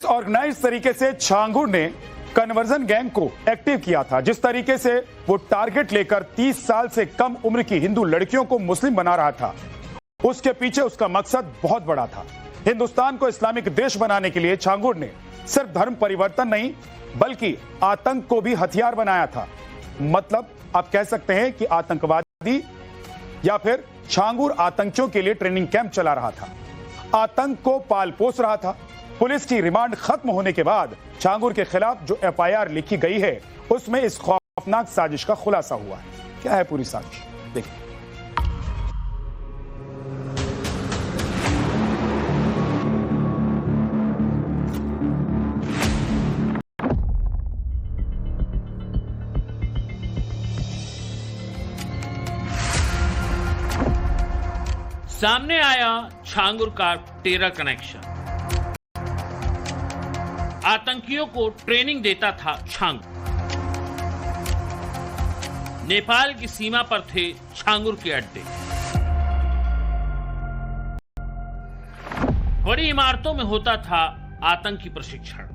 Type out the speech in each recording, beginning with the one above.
Organise तरीके से छांगुर ने कन्वर्जन गैंग को एक्टिव किया था। जिस तरीके से वो टारगेट लेकर 30 साल से कम उम्र की हिंदू लड़कियों को मुस्लिम बना रहा था, उसके पीछे उसका मकसद बहुत बड़ा था। हिंदुस्तान को इस्लामिक देश बनाने के लिए छांगुर ने सिर्फ धर्म परिवर्तन नहीं बल्कि आतंक को भी हथियार बनाया था। मतलब आप कह सकते हैं कि आतंकवादी या फिर छांगुर आतंकियों के लिए ट्रेनिंग कैंप चला रहा था, आतंक को पाल पोस रहा था। पुलिस की रिमांड खत्म होने के बाद छांगुर के खिलाफ जो एफआईआर लिखी गई है उसमें इस खौफनाक साजिश का खुलासा हुआ है। क्या है पूरी साजिश, देखिए। सामने आया छांगुर का टेरर कनेक्शन। आतंकियों को ट्रेनिंग देता था छांगुर। नेपाल की सीमा पर थे छांगुर के अड्डे। बड़ी इमारतों में होता था आतंकी प्रशिक्षण।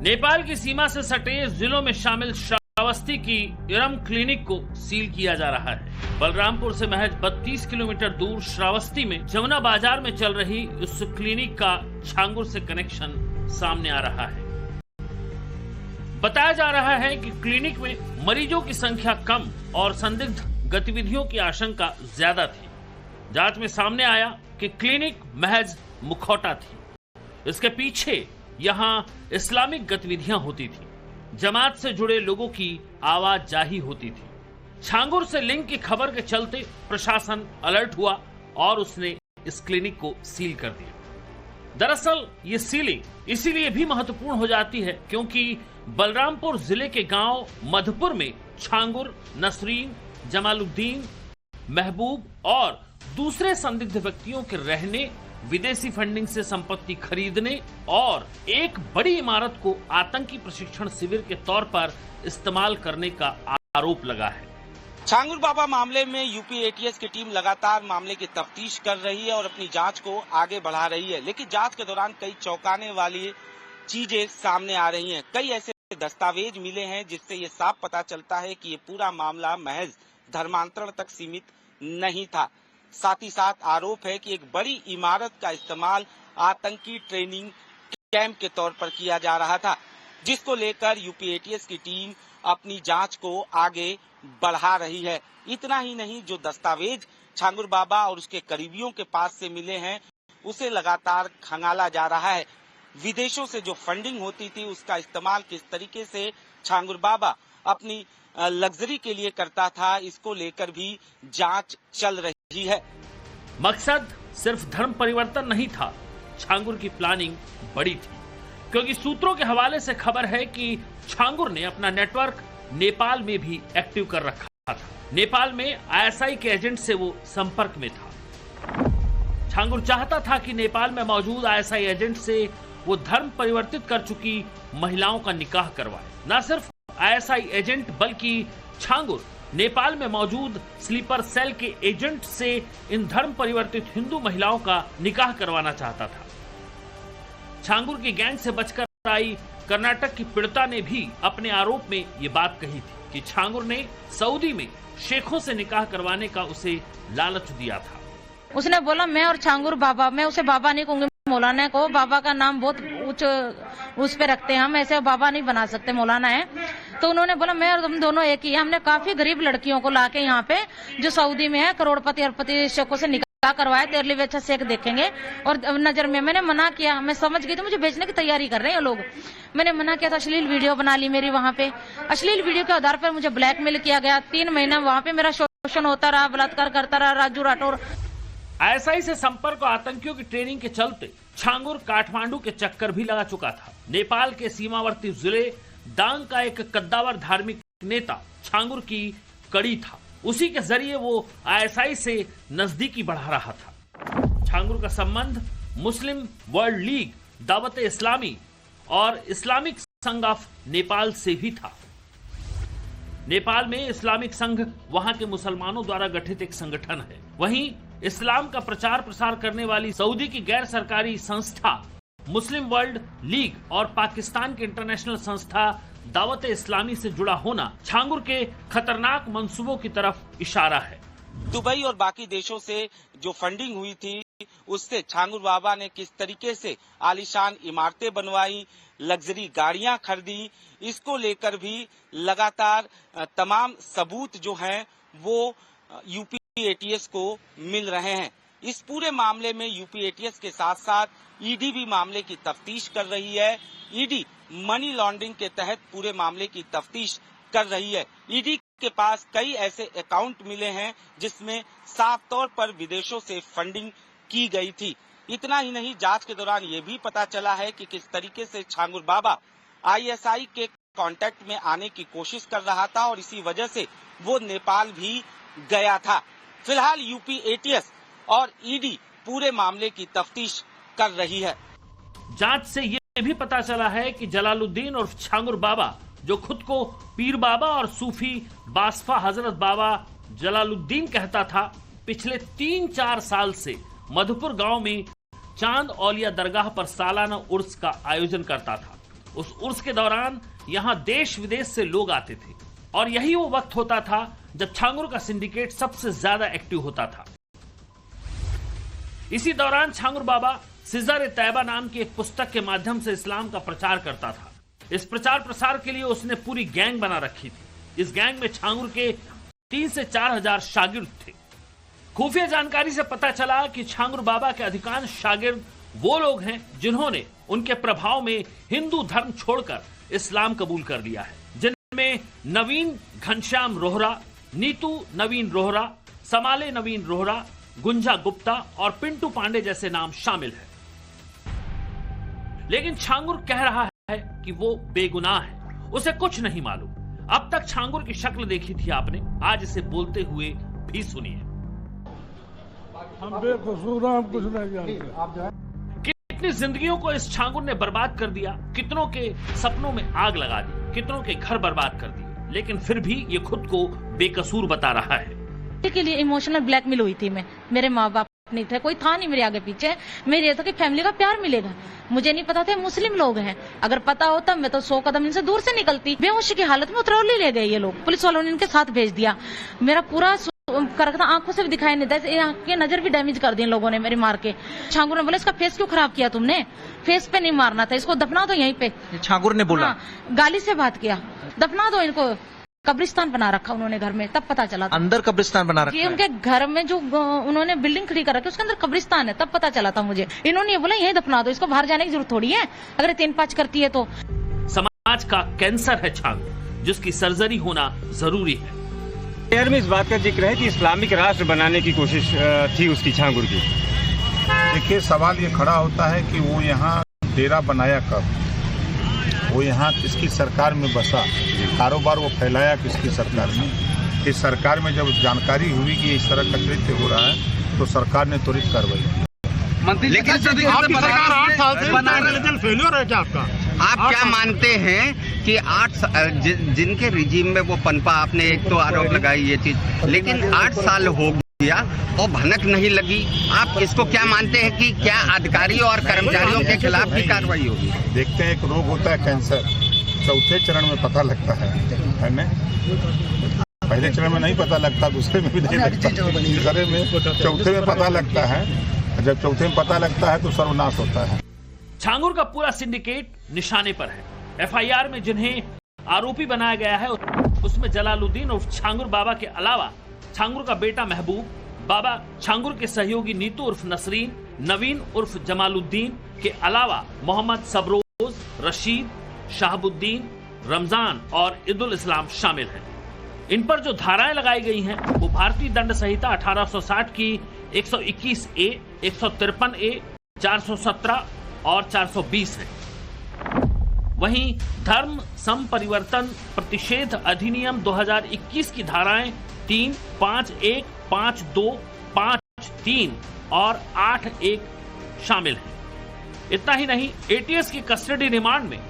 नेपाल की सीमा से सटे जिलों में शामिल श्रावस्ती की इरम क्लिनिक को सील किया जा रहा है। बलरामपुर से महज 32 किलोमीटर दूर श्रावस्ती में जमुना बाजार में चल रही उस क्लिनिक का छांगुर से कनेक्शन सामने आ रहा है। बताया जा रहा है कि क्लिनिक में मरीजों की संख्या कम और संदिग्ध गतिविधियों की आशंका ज्यादा थी। जांच में सामने आया कि क्लिनिक महज मुखौटा थी। इसके पीछे यहां इस्लामिक गतिविधियां होती थी। जमात से जुड़े लोगों की आवाजाही होती थी। छांगुर से लिंक की खबर के चलते प्रशासन अलर्ट हुआ और उसने इस क्लिनिक को सील कर दिया। दरअसल ये सीलिंग इसीलिए भी महत्वपूर्ण हो जाती है क्योंकि बलरामपुर जिले के गांव मधुपुर में छांगुर, नसरीन, जमालुद्दीन, महबूब और दूसरे संदिग्ध व्यक्तियों के रहने, विदेशी फंडिंग से संपत्ति खरीदने और एक बड़ी इमारत को आतंकी प्रशिक्षण शिविर के तौर पर इस्तेमाल करने का आरोप लगा है। छांगुर बाबा मामले में यूपी एटीएस की टीम लगातार मामले की तफ्तीश कर रही है और अपनी जांच को आगे बढ़ा रही है। लेकिन जांच के दौरान कई चौंकाने वाली चीजें सामने आ रही हैं। कई ऐसे दस्तावेज मिले हैं जिससे ये साफ पता चलता है कि ये पूरा मामला महज धर्मांतरण तक सीमित नहीं था। साथ ही साथ आरोप है कि एक बड़ी इमारत का इस्तेमाल आतंकी ट्रेनिंग कैंप के तौर पर किया जा रहा था, जिसको लेकर यूपी एटीएस की टीम अपनी जांच को आगे बढ़ा रही है। इतना ही नहीं, जो दस्तावेज छांगुर बाबा और उसके करीबियों के पास से मिले हैं उसे लगातार खंगाला जा रहा है। विदेशों से जो फंडिंग होती थी उसका इस्तेमाल किस तरीके से छांगुर बाबा अपनी लग्जरी के लिए करता था, इसको लेकर भी जांच चल रही है। मकसद सिर्फ धर्म परिवर्तन नहीं था, छांगुर की प्लानिंग बड़ी थी क्योंकि सूत्रों के हवाले से खबर है कि छांगुर ने अपना नेटवर्क नेपाल में भी एक्टिव कर रखा था। नेपाल में आईएसआई के एजेंट से वो संपर्क में था। छांगुर चाहता था कि नेपाल में मौजूद आईएसआई एजेंट से वो धर्म परिवर्तित कर चुकी महिलाओं का निकाह करवाए। न सिर्फ आईएसआई एजेंट बल्कि छांगुर नेपाल में मौजूद स्लीपर सेल के एजेंट से इन धर्म परिवर्तित हिंदू महिलाओं का निकाह करवाना चाहता था। छांगुर की गैंग से बचकर आई कर्नाटक की पीड़िता ने भी अपने आरोप में ये बात कही थी कि छांगुर ने सऊदी में शेखों से निकाह करवाने का उसे लालच दिया था। उसने बोला मैं और छांगुर बाबा, मैं उसे बाबा नहीं कहूंगी, मौलाना को, बाबा का नाम बहुत उस पे रखते हैं हम, ऐसे बाबा नहीं बना सकते, मौलाना है। तो उन्होंने बोला मैं और तुम दोनों एक ही है। हमने काफी गरीब लड़कियों को लाके यहाँ पे जो सऊदी में है करोड़पति अरबपति शेखों से निकाह करवाया, तेरे लिए अच्छा शेख देखेंगे। और नजर में मैंने मना किया, मैं समझ गई थी मुझे बेचने की तैयारी कर रहे हैं लोग। मैंने मना किया था, अश्लील वीडियो बना ली मेरी वहाँ पे। अश्लील वीडियो के आधार पर मुझे ब्लैकमेल किया गया। 3 महीना वहाँ पे मेरा शोषण होता रहा, बलात्कार करता रहा राजू राठौर। आईएसआई से संपर्क और आतंकियों की ट्रेनिंग के चलते छांगुर काठमांडू के चक्कर भी लगा चुका था। नेपाल के सीमावर्ती जिले दांग का एक कद्दावर धार्मिक नेता छांगुर की कड़ी था। उसी के जरिए वो आईएसआई से नजदीकी बढ़ा रहा था। छांगुर का संबंध मुस्लिम वर्ल्ड लीग, दावत इस्लामी और इस्लामिक संघ ऑफ नेपाल से भी था। नेपाल में इस्लामिक संघ वहां के मुसलमानों द्वारा गठित एक संगठन है। वहीं इस्लाम का प्रचार प्रसार करने वाली सऊदी की गैर सरकारी संस्था मुस्लिम वर्ल्ड लीग और पाकिस्तान की इंटरनेशनल संस्था दावत इस्लामी से जुड़ा होना छांगुर के खतरनाक मंसूबों की तरफ इशारा है। दुबई और बाकी देशों से जो फंडिंग हुई थी उससे छांगुर बाबा ने किस तरीके से आलीशान इमारतें बनवाई, लग्जरी गाड़ियां खरीदी, इसको लेकर भी लगातार तमाम सबूत जो हैं वो यूपी एटीएस को मिल रहे हैं। इस पूरे मामले में यूपी एटीएस के साथ साथ ईडी भी मामले की तफ्तीश कर रही है। ईडी मनी लॉन्ड्रिंग के तहत पूरे मामले की तफ्तीश कर रही है। ईडी के पास कई ऐसे अकाउंट मिले हैं जिसमें साफ तौर पर विदेशों से फंडिंग की गई थी। इतना ही नहीं, जांच के दौरान ये भी पता चला है कि किस तरीके से छांगुर बाबा आईएसआई के कांटेक्ट में आने की कोशिश कर रहा था और इसी वजह से वो नेपाल भी गया था। फिलहाल यूपी एटीएस और ईडी पूरे मामले की तफ्तीश कर रही है। जांच से ये भी पता चला है कि जलालुद्दीन और छांगुर बाबा, जो खुद को पीर बाबा और सूफी बासफा हजरत बाबा जलालुद्दीन कहता था, पिछले 3-4 साल से मधुपुर गांव में चांद औलिया दरगाह पर सालाना उर्स का आयोजन करता था। उस उर्स के दौरान यहां देश विदेश से लोग आते थे और यही वो वक्त होता था जब छांगुर का सिंडिकेट सबसे ज्यादा एक्टिव होता था। इसी दौरान छांगुर बाबा सिजर तैयबा नाम की एक पुस्तक के माध्यम से इस्लाम का प्रचार करता था। इस प्रचार प्रसार के लिए उसने पूरी गैंग बना रखी थी। इस गैंग में छांगुर के 3 से 4 हजार शागिर्द थे। खुफिया जानकारी से पता चला कि छांगुर बाबा के अधिकांश शागिर्द वो लोग हैं जिन्होंने उनके प्रभाव में हिंदू धर्म छोड़कर इस्लाम कबूल कर लिया है, जिनमें नवीन घनश्याम रोहरा, नीतू नवीन रोहरा, समाले नवीन रोहरा, गुंजा गुप्ता और पिंटू पांडे जैसे नाम शामिल हैं। लेकिन छांगुर कह रहा है कि वो बेगुनाह है, उसे कुछ नहीं मालूम। अब तक छांगुर की शक्ल देखी थी आपने, आज इसे बोलते हुए भी सुनिए। हम बेकसूर हैं, हम कुछ नहीं जानते। कितनी जिंदगियों को इस छांगुर ने बर्बाद कर दिया, कितनों के सपनों में आग लगा दी, कितनों के घर बर्बाद कर दिए, लेकिन फिर भी ये खुद को बेकसूर बता रहा है। के लिए इमोशनल ब्लैकमेल हुई थी मैं। मेरे माँ बाप नहीं थे, कोई था नहीं मेरे आगे पीछे। मेरे ये था कि फैमिली का प्यार मिलेगा। मुझे नहीं पता था मुस्लिम लोग हैं, अगर पता होता मैं तो 100 कदम इनसे दूर से निकलती। बेहोशी की हालत में उतरौली ले गए ये लोग, पुलिस वालों ने इनके साथ भेज दिया। मेरा पूरा करता आंखों से भी दिखाई नहीं देता, आंख की नजर भी डैमेज कर दी इन लोगों ने मेरी मार के। छांगुर ने बोला इसका फेस क्यों खराब किया तुमने, फेस पे नहीं मारना था, इसको दफना दो यहीं पे। छांगुर ने बोला? गाली से बात किया, दफना दो इनको। कब्रिस्तान बना रखा उन्होंने घर में, तब पता चला था। अंदर कब्रिस्तान बना रखा ये उनके घर में जो उन्होंने बिल्डिंग खड़ी कर रखी उसके अंदर कब्रिस्तान है, तब पता चला था मुझे। इन्होंने ये बोला यहीं दफना दो, इसको बाहर जाने की जरूरत थोड़ी है अगर 3-5 करती है तो। समाज का कैंसर है छांगुर, जिसकी सर्जरी होना जरूरी है। शहर में इस बात का जिक्र है कि इस्लामिक राष्ट्र बनाने की कोशिश थी उसकी, छांगुर की। देखिए, सवाल ये खड़ा होता है कि वो यहाँ डेरा बनाया कब, वो यहाँ किसकी सरकार में बसा, कारोबार वो फैलाया किसकी सरकार में। इस सरकार में जब जानकारी हुई कि इस तरह का कृत्य हो रहा है तो सरकार ने त्वरित कार्रवाई। लेकिन आपकी सरकार 8 साल से फेल्योर है क्या आपका? आप क्या मानते हैं कि 8 जिनके रिजीम में वो पनपा, आपने एक तो आरोप लगाई ये चीज, लेकिन 8 साल हो गया और भनक नहीं लगी। आप इसको क्या मानते हैं कि क्या अधिकारियों और कर्मचारियों के खिलाफ भी कार्रवाई होगी? देखते हैं, एक रोग होता है कैंसर, 4थे चरण में पता लगता है ना। पहले चरण में नहीं पता लगता, दूसरे में भी नहीं लगता, तीसरे में, 4थे में पता लगता है। जब 4थे में पता लगता है तो सर्वनाश होता है। छांगुर का पूरा सिंडिकेट निशाने पर है। एफआईआर में जिन्हें आरोपी बनाया गया है उसमें जलालुद्दीन उर्फ छांगुर बाबा के अलावा छांगुर का बेटा महबूब, बाबा छांगुर के सहयोगी नीतू उर्फ नसरीन, नवीन उर्फ जमालुद्दीन के अलावा मोहम्मद सबरोज, रशीद, शाहबुद्दीन, रमजान और ईदुल इस्लाम शामिल हैं। इन पर जो धाराएं लगाई गई हैं वो भारतीय दंड संहिता 1860 की 121A, 153A, 417 और 420 है। वहीं धर्म संपरिवर्तन प्रतिषेध अधिनियम 2021 की धाराएं 3, 5(1), 5(2), 5(3) और 8(1) शामिल हैं। इतना ही नहीं, एटीएस की कस्टडी रिमांड में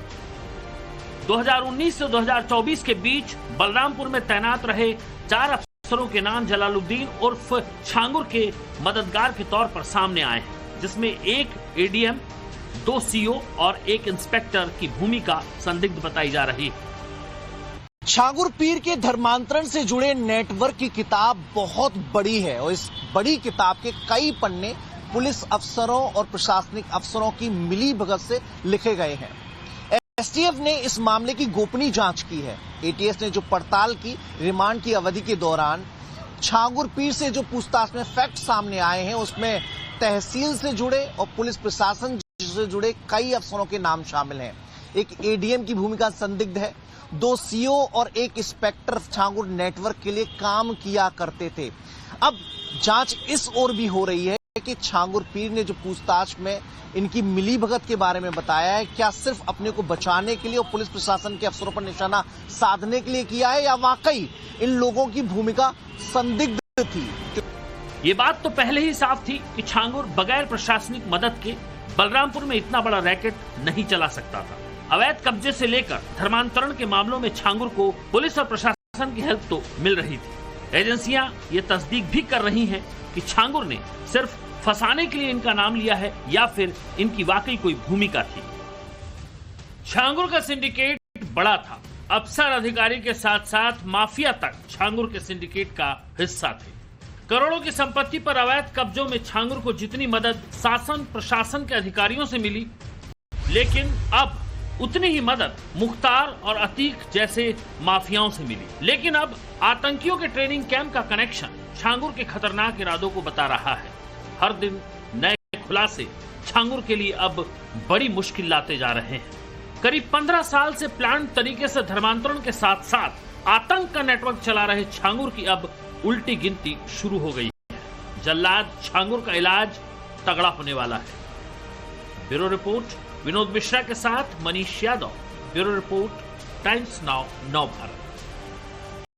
2019 से 2024 के बीच बलरामपुर में तैनात रहे 4 अफसरों के नाम जलालुद्दीन उर्फ छांगुर के मददगार के तौर पर सामने आए हैं, जिसमें एक एडीएम, 2 सीओ और 1 इंस्पेक्टर की भूमिका संदिग्ध बताई जा रही है। छांगुर पीर के धर्मांतरण से जुड़े नेटवर्क की किताब बहुत बड़ी है और इस बड़ी किताब के कई पन्ने पुलिस अफसरों और प्रशासनिक अफसरों की मिलीभगत से लिखे गए हैं। एसटीएफ ने इस मामले की गोपनीय जांच की है। एटीएस ने जो पड़ताल की, रिमांड की अवधि के दौरान छांगुर पीर से जो पूछताछ में फैक्ट सामने आए हैं, उसमें तहसील से जुड़े और पुलिस प्रशासन से जुड़े कई अफसरों के नाम शामिल हैं। एक एडीएम की भूमिका संदिग्ध है। 2 सीओ और 1 इंस्पेक्टर छांगुर नेटवर्क के लिए काम किया करते थे। अब जांच इस ओर भी हो रही है कि छांगुर पीर ने जो पूछताछ में इनकी मिलीभगत के बारे में बताया है, क्या सिर्फ अपने को बचाने के लिए और पुलिस प्रशासन के अफसरों पर निशाना साधने के लिए किया है, या वाकई इन लोगों की भूमिका संदिग्ध थी। ये बात तो पहले ही साफ थी कि छांगुर बगैर प्रशासनिक मदद के बलरामपुर में इतना बड़ा रैकेट नहीं चला सकता था। अवैध कब्जे से लेकर धर्मांतरण के मामलों में छांगुर को पुलिस और प्रशासन की हेल्प तो मिल रही थी। एजेंसियां ये तस्दीक भी कर रही हैं कि छांगुर ने सिर्फ फंसाने के लिए इनका नाम लिया है या फिर इनकी वाकई कोई भूमिका थी। छांगुर का सिंडिकेट बड़ा था। अफसर अधिकारी के साथ साथ माफिया तक छांगुर के सिंडिकेट का हिस्सा थे। करोड़ों की संपत्ति पर अवैध कब्जों में छांगुर को जितनी मदद शासन प्रशासन के अधिकारियों से मिली, लेकिन अब उतनी ही मदद मुख्तार और अतीक जैसे माफियाओं से मिली। लेकिन अब आतंकियों के ट्रेनिंग कैंप का कनेक्शन छांगुर के खतरनाक इरादों को बता रहा है। हर दिन नए खुलासे छांगुर के लिए अब बड़ी मुश्किल लाते जा रहे हैं। करीब 15 साल से प्लान तरीके से धर्मांतरण के साथ साथ आतंक का नेटवर्क चला रहे छांगुर की अब उल्टी गिनती शुरू हो गई है। जल्लाद छांगुर का इलाज तगड़ा होने वाला है। ब्यूरो रिपोर्ट विनोद मिश्रा के साथ Manish Yadav. Bureau report, times now, नव भारत।